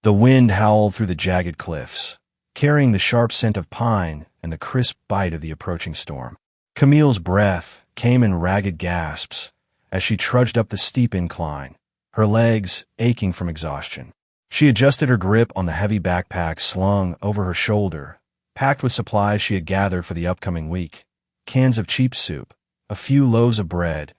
The wind howled through the jagged cliffs, carrying the sharp scent of pine and the crisp bite of the approaching storm. Camille's breath came in ragged gasps as she trudged up the steep incline, her legs aching from exhaustion. She adjusted her grip on the heavy backpack slung over her shoulder, packed with supplies she had gathered for the upcoming week: cans of cheap soup, a few loaves of bread,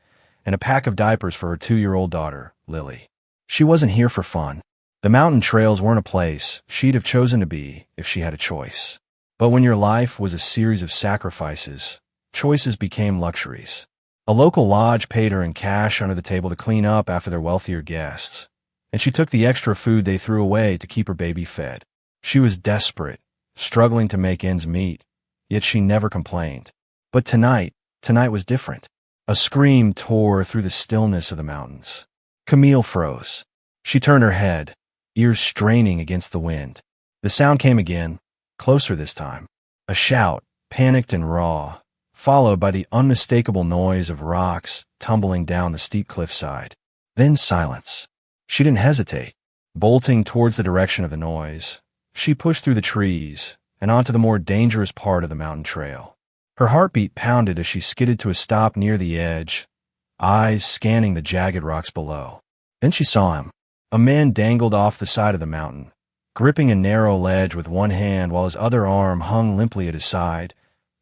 and a pack of diapers for her 2-year-old daughter, Lily. She wasn't here for fun. The mountain trails weren't a place she'd have chosen to be if she had a choice. But when your life was a series of sacrifices, choices became luxuries. A local lodge paid her in cash under the table to clean up after their wealthier guests, and she took the extra food they threw away to keep her baby fed. She was desperate, struggling to make ends meet, yet she never complained. But tonight was different. A scream tore through the stillness of the mountains. Camille froze. She turned her head, ears straining against the wind. The sound came again, closer this time. A shout, panicked and raw, followed by the unmistakable noise of rocks tumbling down the steep cliffside. Then silence. She didn't hesitate. Bolting towards the direction of the noise, she pushed through the trees and onto the more dangerous part of the mountain trail. Her heartbeat pounded as she skidded to a stop near the edge, eyes scanning the jagged rocks below. Then she saw him. A man dangled off the side of the mountain, gripping a narrow ledge with one hand while his other arm hung limply at his side,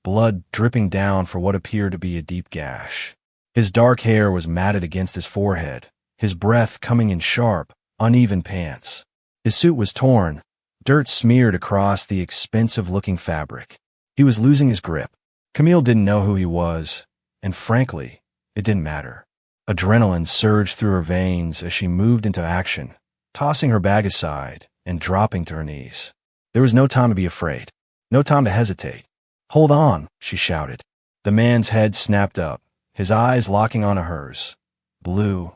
blood dripping down for what appeared to be a deep gash. His dark hair was matted against his forehead, his breath coming in sharp, uneven pants. His suit was torn, dirt smeared across the expensive-looking fabric. He was losing his grip. Camille didn't know who he was, and frankly, it didn't matter. Adrenaline surged through her veins as she moved into action, tossing her bag aside and dropping to her knees. There was no time to be afraid, no time to hesitate. "Hold on," she shouted. The man's head snapped up, his eyes locking onto hers. Blue,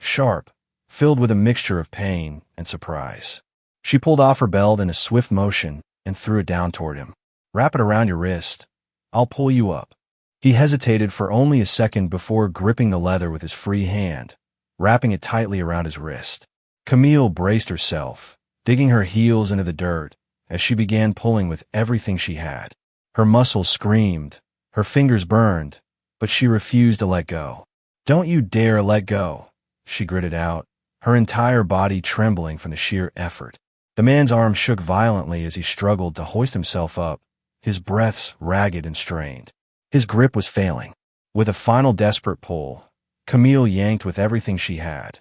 sharp, filled with a mixture of pain and surprise. She pulled off her belt in a swift motion and threw it down toward him. "Wrap it around your wrist. I'll pull you up." He hesitated for only a second before gripping the leather with his free hand, wrapping it tightly around his wrist. Camille braced herself, digging her heels into the dirt as she began pulling with everything she had. Her muscles screamed, her fingers burned, but she refused to let go. "Don't you dare let go," she gritted out, her entire body trembling from the sheer effort. The man's arm shook violently as he struggled to hoist himself up, his breaths ragged and strained. His grip was failing. With a final desperate pull, Camille yanked with everything she had,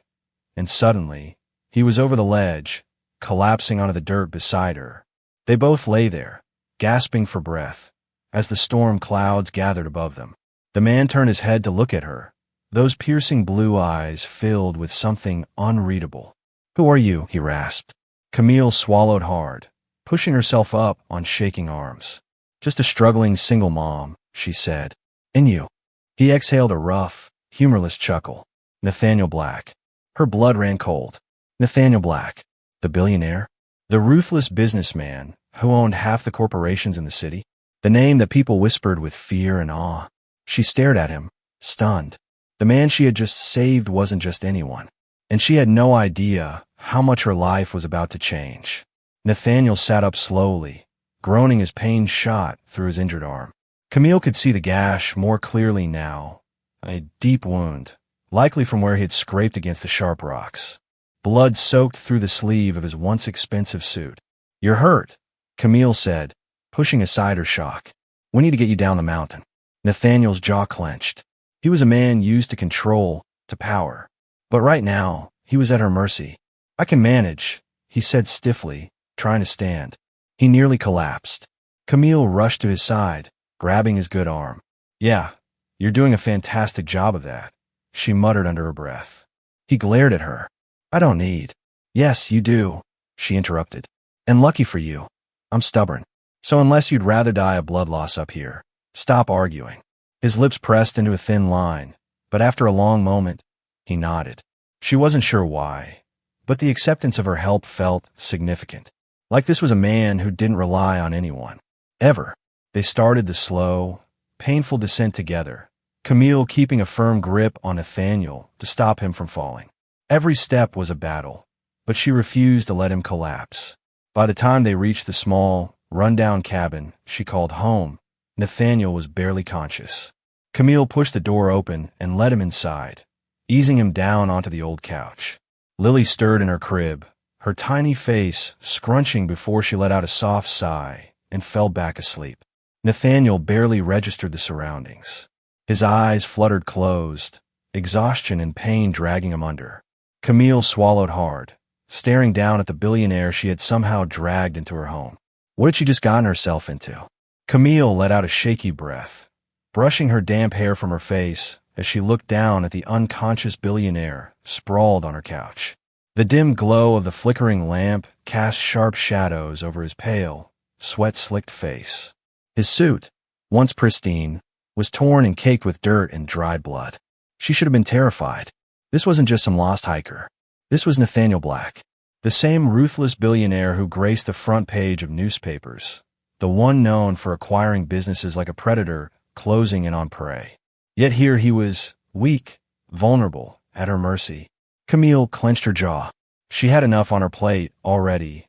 and suddenly, he was over the ledge, collapsing onto the dirt beside her. They both lay there, gasping for breath, as the storm clouds gathered above them. The man turned his head to look at her, those piercing blue eyes filled with something unreadable. "Who are you?" he rasped. Camille swallowed hard, pushing herself up on shaking arms. "Just a struggling single mom," she said. "And you?" He exhaled a rough, humorless chuckle. "Nathaniel Black." Her blood ran cold. Nathaniel Black, the billionaire, the ruthless businessman who owned half the corporations in the city, the name that people whispered with fear and awe. She stared at him, stunned. The man she had just saved wasn't just anyone, and she had no idea how much her life was about to change. Nathaniel sat up slowly, groaning as pain shot through his injured arm. Camille could see the gash more clearly now, a deep wound, likely from where he had scraped against the sharp rocks. Blood soaked through the sleeve of his once expensive suit. "You're hurt," Camille said, pushing aside her shock. "We need to get you down the mountain." Nathaniel's jaw clenched. He was a man used to control, to power. But right now, he was at her mercy. "I can manage," he said stiffly, trying to stand. He nearly collapsed. Camille rushed to his side, grabbing his good arm. "Yeah, you're doing a fantastic job of that," she muttered under her breath. He glared at her. "I don't need." "Yes, you do," she interrupted. "And lucky for you, I'm stubborn. So unless you'd rather die of blood loss up here, stop arguing." His lips pressed into a thin line, but after a long moment, he nodded. She wasn't sure why, but the acceptance of her help felt significant. Like this was a man who didn't rely on anyone, ever. They started the slow, painful descent together, Camille keeping a firm grip on Nathaniel to stop him from falling. Every step was a battle, but she refused to let him collapse. By the time they reached the small, run-down cabin she called home, Nathaniel was barely conscious. Camille pushed the door open and let him inside, easing him down onto the old couch. Lily stirred in her crib, her tiny face scrunching before she let out a soft sigh and fell back asleep. Nathaniel barely registered the surroundings. His eyes fluttered closed, exhaustion and pain dragging him under. Camille swallowed hard, staring down at the billionaire she had somehow dragged into her home. What had she just gotten herself into? Camille let out a shaky breath, brushing her damp hair from her face as she looked down at the unconscious billionaire sprawled on her couch. The dim glow of the flickering lamp cast sharp shadows over his pale, sweat-slicked face. His suit, once pristine, was torn and caked with dirt and dried blood. She should have been terrified. This wasn't just some lost hiker. This was Nathaniel Black, the same ruthless billionaire who graced the front page of newspapers, the one known for acquiring businesses like a predator closing in on prey. Yet here he was, weak, vulnerable, at her mercy. Camille clenched her jaw. She had enough on her plate already.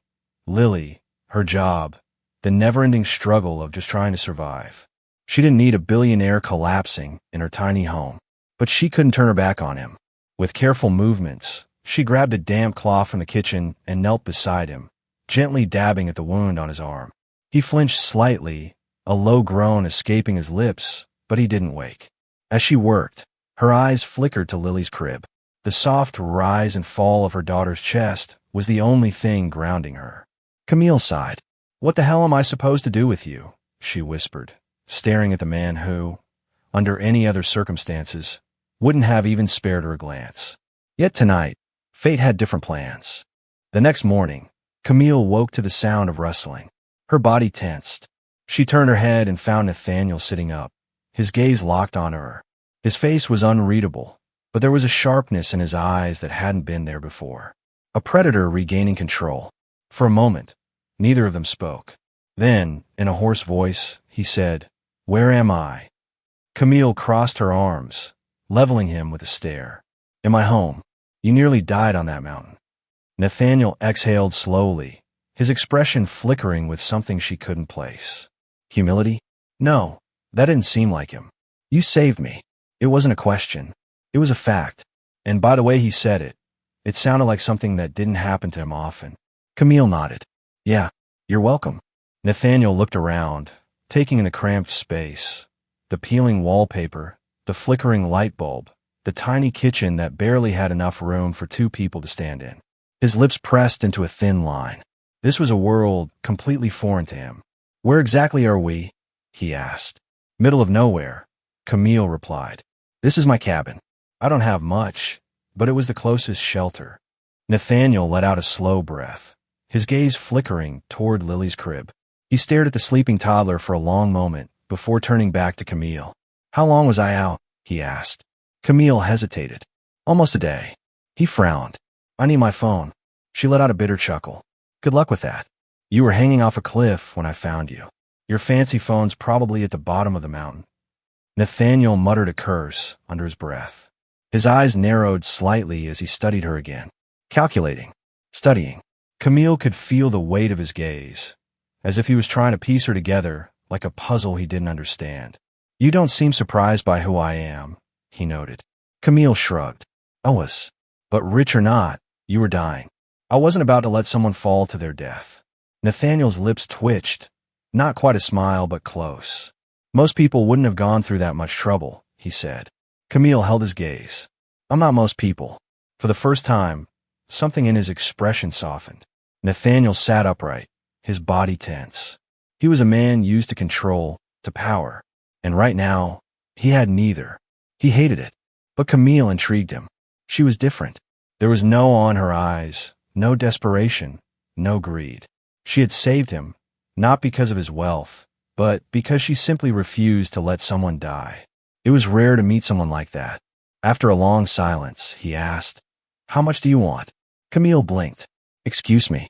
Lily, her job, the never-ending struggle of just trying to survive. She didn't need a billionaire collapsing in her tiny home, but she couldn't turn her back on him. With careful movements, she grabbed a damp cloth from the kitchen and knelt beside him, gently dabbing at the wound on his arm. He flinched slightly, a low groan escaping his lips, but he didn't wake. As she worked, her eyes flickered to Lily's crib. The soft rise and fall of her daughter's chest was the only thing grounding her. Camille sighed. "What the hell am I supposed to do with you?" she whispered, staring at the man who, under any other circumstances, wouldn't have even spared her a glance. Yet tonight, fate had different plans. The next morning, Camille woke to the sound of rustling. Her body tensed. She turned her head and found Nathaniel sitting up, his gaze locked on her. His face was unreadable, but there was a sharpness in his eyes that hadn't been there before. A predator regaining control. For a moment, neither of them spoke. Then, in a hoarse voice, he said, "Where am I?" Camille crossed her arms, leveling him with a stare. "In my home. You nearly died on that mountain." Nathaniel exhaled slowly, his expression flickering with something she couldn't place. Humility? No, that didn't seem like him. "You saved me." It wasn't a question. It was a fact. And by the way he said it, it sounded like something that didn't happen to him often. Camille nodded. "Yeah, you're welcome." Nathaniel looked around, taking in the cramped space, the peeling wallpaper, the flickering light bulb, the tiny kitchen that barely had enough room for two people to stand in. His lips pressed into a thin line. This was a world completely foreign to him. "Where exactly are we?" he asked. "Middle of nowhere," Camille replied. "This is my cabin. I don't have much, but it was the closest shelter." Nathaniel let out a slow breath, his gaze flickering toward Lily's crib. He stared at the sleeping toddler for a long moment before turning back to Camille. "How long was I out?" he asked. Camille hesitated. "Almost a day." He frowned. "I need my phone." She let out a bitter chuckle. "Good luck with that. You were hanging off a cliff when I found you. Your fancy phone's probably at the bottom of the mountain." Nathaniel muttered a curse under his breath. His eyes narrowed slightly as he studied her again. Calculating. Studying. Camille could feel the weight of his gaze, as if he was trying to piece her together like a puzzle he didn't understand. "You don't seem surprised by who I am," he noted. Camille shrugged. "I was. But rich or not, you were dying. I wasn't about to let someone fall to their death." Nathaniel's lips twitched. Not quite a smile, but close. "Most people wouldn't have gone through that much trouble," he said. Camille held his gaze. "I'm not most people." For the first time, something in his expression softened. Nathaniel sat upright, his body tense. He was a man used to control, to power. And right now, he had neither. He hated it. But Camille intrigued him. She was different. There was no awe in her eyes, no desperation, no greed. She had saved him, not because of his wealth, but because she simply refused to let someone die. It was rare to meet someone like that. After a long silence, he asked, "How much do you want?" Camille blinked. "Excuse me."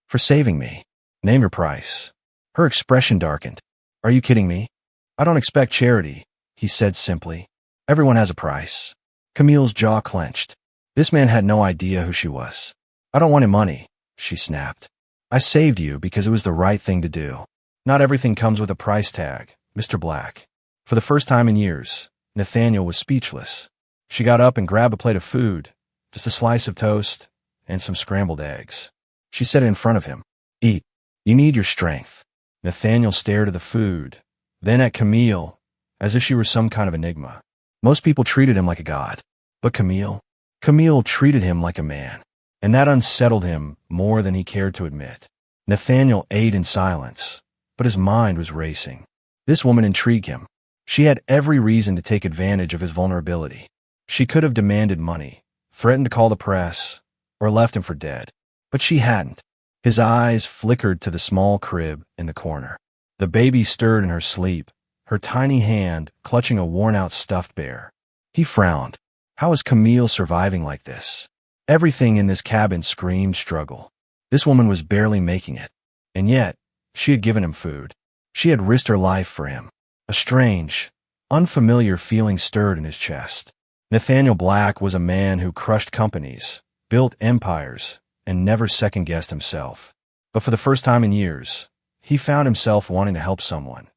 "For saving me. Name your price." Her expression darkened. "Are you kidding me?" "I don't expect charity," he said simply. "Everyone has a price." Camille's jaw clenched. This man had no idea who she was. I don't want your money, she snapped. I saved you because it was the right thing to do. Not everything comes with a price tag, Mr. Black. For the first time in years, Nathaniel was speechless. She got up and grabbed a plate of food, just a slice of toast and some scrambled eggs. She set it in front of him. Eat. You need your strength. Nathaniel stared at the food, then at Camille, as if she were some kind of enigma. Most people treated him like a god, but Camille treated him like a man, and that unsettled him more than he cared to admit. Nathaniel ate in silence, but his mind was racing. This woman intrigued him. She had every reason to take advantage of his vulnerability. She could have demanded money, threatened to call the press, or left him for dead. But she hadn't. His eyes flickered to the small crib in the corner. The baby stirred in her sleep, her tiny hand clutching a worn-out stuffed bear. He frowned. How was Camille surviving like this? Everything in this cabin screamed struggle. This woman was barely making it. And yet, she had given him food. She had risked her life for him. A strange, unfamiliar feeling stirred in his chest. Nathaniel Black was a man who crushed companies, built empires, and never second-guessed himself. But for the first time in years, he found himself wanting to help someone.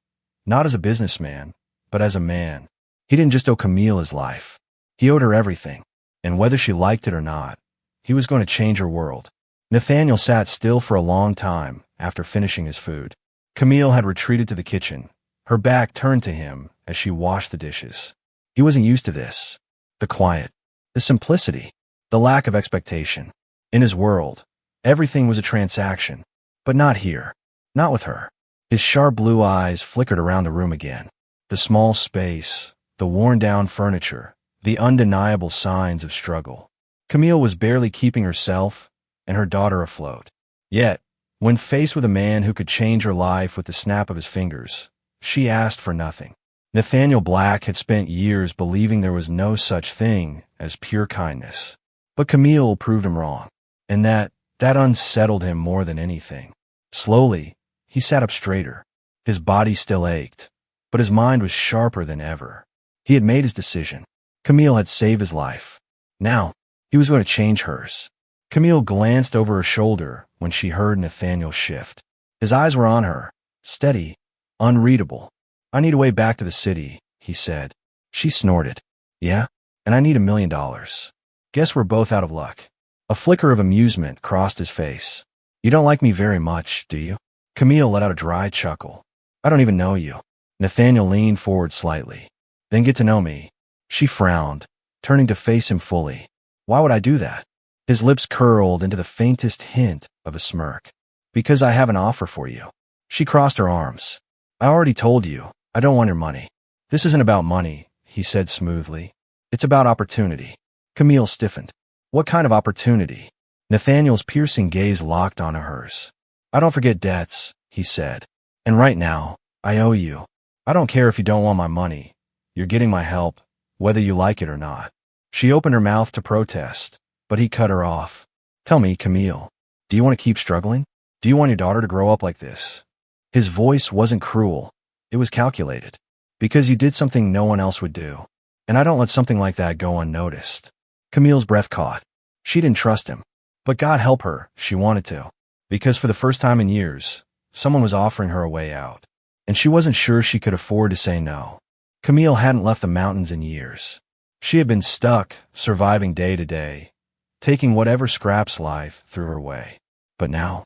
Not as a businessman, but as a man. He didn't just owe Camille his life. He owed her everything. And whether she liked it or not, he was going to change her world. Nathaniel sat still for a long time after finishing his food. Camille had retreated to the kitchen, her back turned to him as she washed the dishes. He wasn't used to this. The quiet, the simplicity, the lack of expectation. In his world, everything was a transaction. But not here. Not with her. His sharp blue eyes flickered around the room again. The small space, the worn-down furniture, the undeniable signs of struggle. Camille was barely keeping herself and her daughter afloat. Yet, when faced with a man who could change her life with the snap of his fingers, she asked for nothing. Nathaniel Black had spent years believing there was no such thing as pure kindness. But Camille proved him wrong, and that unsettled him more than anything. Slowly, he sat up straighter. His body still ached, but his mind was sharper than ever. He had made his decision. Camille had saved his life. Now, he was going to change hers. Camille glanced over her shoulder when she heard Nathaniel shift. His eyes were on her, steady, unreadable. I need a way back to the city, he said. She snorted. Yeah? And I need $1 million. Guess we're both out of luck. A flicker of amusement crossed his face. You don't like me very much, do you? Camille let out a dry chuckle. I don't even know you. Nathaniel leaned forward slightly. Then get to know me. She frowned, turning to face him fully. Why would I do that? His lips curled into the faintest hint of a smirk. Because I have an offer for you. She crossed her arms. I already told you, I don't want your money. This isn't about money, he said smoothly. It's about opportunity. Camille stiffened. What kind of opportunity? Nathaniel's piercing gaze locked onto hers. I don't forget debts, he said. And right now, I owe you. I don't care if you don't want my money. You're getting my help, whether you like it or not. She opened her mouth to protest, but he cut her off. Tell me, Camille, do you want to keep struggling? Do you want your daughter to grow up like this? His voice wasn't cruel. It was calculated. Because you did something no one else would do. And I don't let something like that go unnoticed. Camille's breath caught. She didn't trust him. But God help her, she wanted to. Because for the first time in years, someone was offering her a way out. And she wasn't sure she could afford to say no. Camille hadn't left the mountains in years. She had been stuck, surviving day to day, taking whatever scraps life threw her way. But now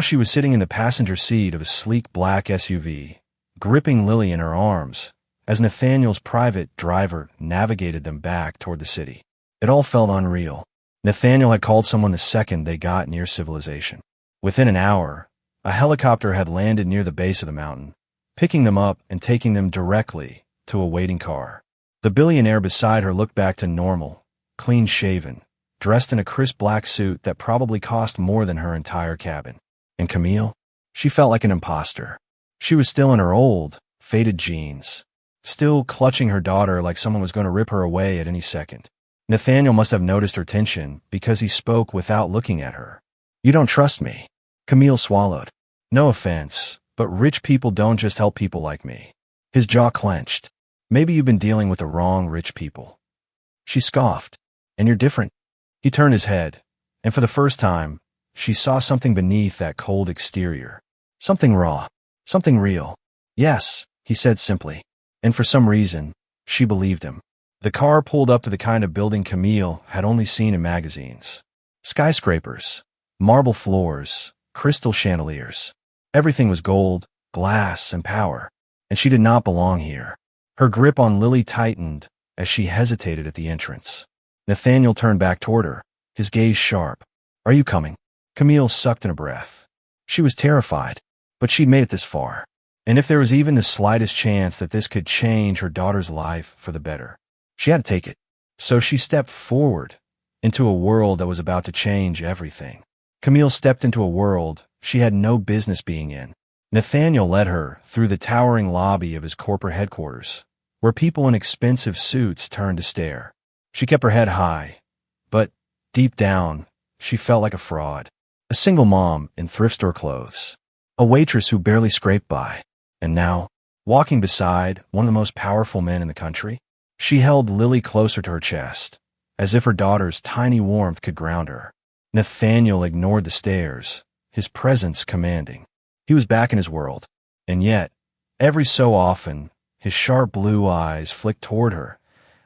she was sitting in the passenger seat of a sleek black SUV, gripping Lily in her arms, as Nathaniel's private driver navigated them back toward the city. It all felt unreal. Nathaniel had called someone the second they got near civilization. Within an hour, a helicopter had landed near the base of the mountain, picking them up and taking them directly to a waiting car. The billionaire beside her looked back to normal, clean-shaven, dressed in a crisp black suit that probably cost more than her entire cabin. And Camille? She felt like an imposter. She was still in her old, faded jeans, still clutching her daughter like someone was going to rip her away at any second. Nathaniel must have noticed her tension because he spoke without looking at her. You don't trust me. Camille swallowed. No offense, but rich people don't just help people like me. His jaw clenched. Maybe you've been dealing with the wrong rich people. She scoffed. And you're different. He turned his head, And for the first time, she saw something beneath that cold exterior. Something raw. Something real. Yes, he said simply. And for some reason, she believed him. The car pulled up to the kind of building Camille had only seen in magazines. Skyscrapers, marble floors, crystal chandeliers. Everything was gold, glass, and power. And she did not belong here. Her grip on Lily tightened as she hesitated at the entrance. Nathaniel turned back toward her, his gaze sharp. Are you coming? Camille sucked in a breath. She was terrified, but she'd made it this far. And if there was even the slightest chance that this could change her daughter's life for the better, she had to take it. So she stepped forward into a world that was about to change everything. Camille stepped into a world she had no business being in. Nathaniel led her through the towering lobby of his corporate headquarters, where people in expensive suits turned to stare. She kept her head high, but deep down, she felt like a fraud. A single mom in thrift store clothes. A waitress who barely scraped by. And now, walking beside one of the most powerful men in the country, she held Lily closer to her chest, as if her daughter's tiny warmth could ground her. Nathaniel ignored the stares, his presence commanding. He was back in his world, and yet, every so often, his sharp blue eyes flicked toward her,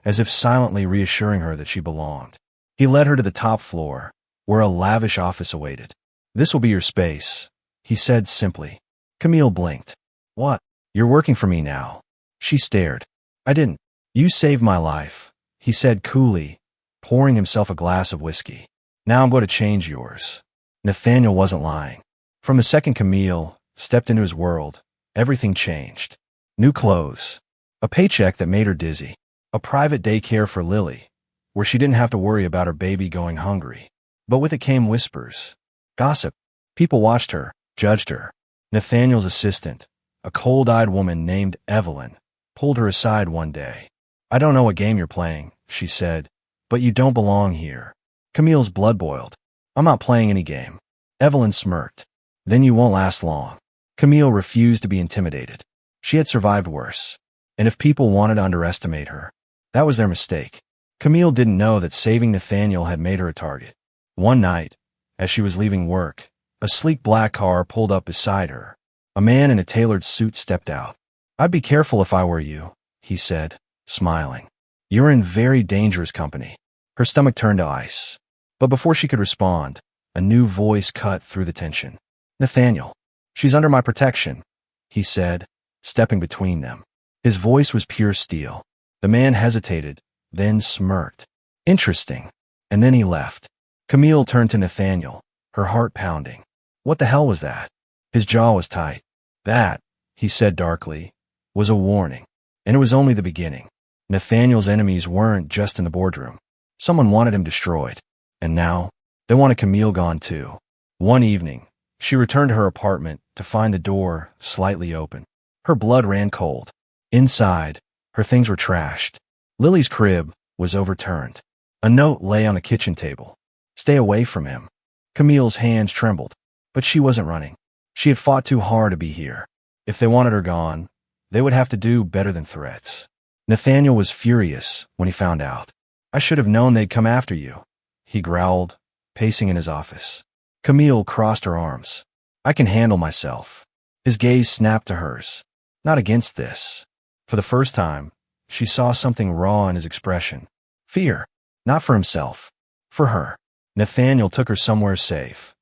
as if silently reassuring her that she belonged. He led her to the top floor, where a lavish office awaited. This will be your space, he said simply. Camille blinked. What? You're working for me now. She stared. I didn't. You saved my life, he said coolly, pouring himself a glass of whiskey. Now I'm going to change yours. Nathaniel wasn't lying. From the second Camille stepped into his world, everything changed. New clothes, a paycheck that made her dizzy, a private daycare for Lily, where she didn't have to worry about her baby going hungry. But with it came whispers, gossip. People watched her, judged her. Nathaniel's assistant, a cold-eyed woman named Evelyn, pulled her aside one day. I don't know what game you're playing, she said, but you don't belong here. Camille's blood boiled. I'm not playing any game. Evelyn smirked. Then you won't last long. Camille refused to be intimidated. She had survived worse. And if people wanted to underestimate her, that was their mistake. Camille didn't know that saving Nathaniel had made her a target. One night, as she was leaving work, a sleek black car pulled up beside her. A man in a tailored suit stepped out. I'd be careful if I were you, he said, smiling. You're in very dangerous company. Her stomach turned to ice. But before she could respond, a new voice cut through the tension. Nathaniel, she's under my protection, he said, stepping between them. His voice was pure steel. The man hesitated, then smirked. Interesting. And then he left. Camille turned to Nathaniel, her heart pounding. What the hell was that? His jaw was tight. That, he said darkly, was a warning. And it was only the beginning. Nathaniel's enemies weren't just in the boardroom. Someone wanted him destroyed. And now, they wanted Camille gone too. One evening, she returned to her apartment to find the door slightly open. Her blood ran cold. Inside, her things were trashed. Lily's crib was overturned. A note lay on the kitchen table. Stay away from him. Camille's hands trembled. But she wasn't running. She had fought too hard to be here. If they wanted her gone, they would have to do better than threats. Nathaniel was furious when he found out. I should have known they'd come after you, he growled, pacing in his office. Camille crossed her arms. I can handle myself. His gaze snapped to hers. Not against this. For the first time, she saw something raw in his expression. Fear. Not for himself. For her. Nathaniel took her somewhere safe.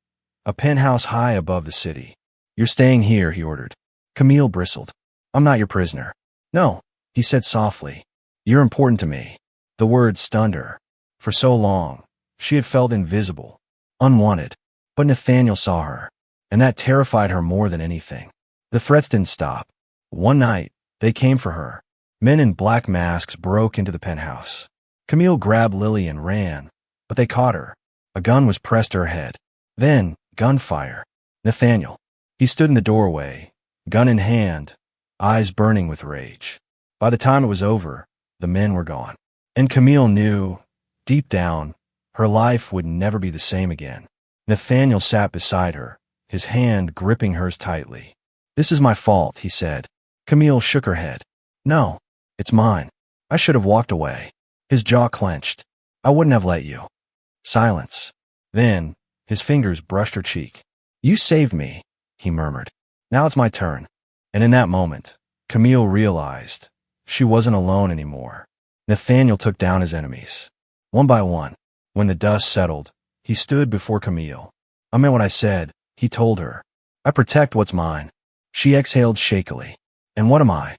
A penthouse high above the city. You're staying here, he ordered. Camille bristled. I'm not your prisoner. No, he said softly. You're important to me. The words stunned her. For so long, she had felt invisible, unwanted. But Nathaniel saw her, and that terrified her more than anything. The threats didn't stop. One night, they came for her. Men in black masks broke into the penthouse. Camille grabbed Lily and ran, but they caught her. A gun was pressed to her head. Then, gunfire. Nathaniel. He stood in the doorway, gun in hand, eyes burning with rage. By the time it was over, the men were gone. And Camille knew, deep down, her life would never be the same again. Nathaniel sat beside her, his hand gripping hers tightly. This is my fault, he said. Camille shook her head. No, it's mine. I should have walked away. His jaw clenched. I wouldn't have let you. Silence. Then, his fingers brushed her cheek. "You saved me," he murmured. "Now it's my turn." And in that moment, Camille realized she wasn't alone anymore. Nathaniel took down his enemies, one by one. When the dust settled, he stood before Camille. "I meant what I said," he told her. "I protect what's mine." She exhaled shakily. "And what am I?"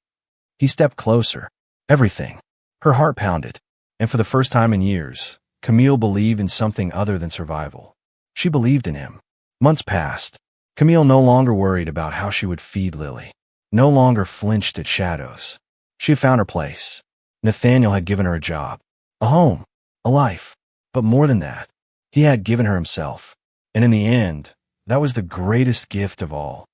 He stepped closer. "Everything." Her heart pounded. And for the first time in years, Camille believed in something other than survival. She believed in him. Months passed. Camille no longer worried about how she would feed Lily. No longer flinched at shadows. She had found her place. Nathaniel had given her a job, a home, a life. But more than that, he had given her himself. And in the end, that was the greatest gift of all.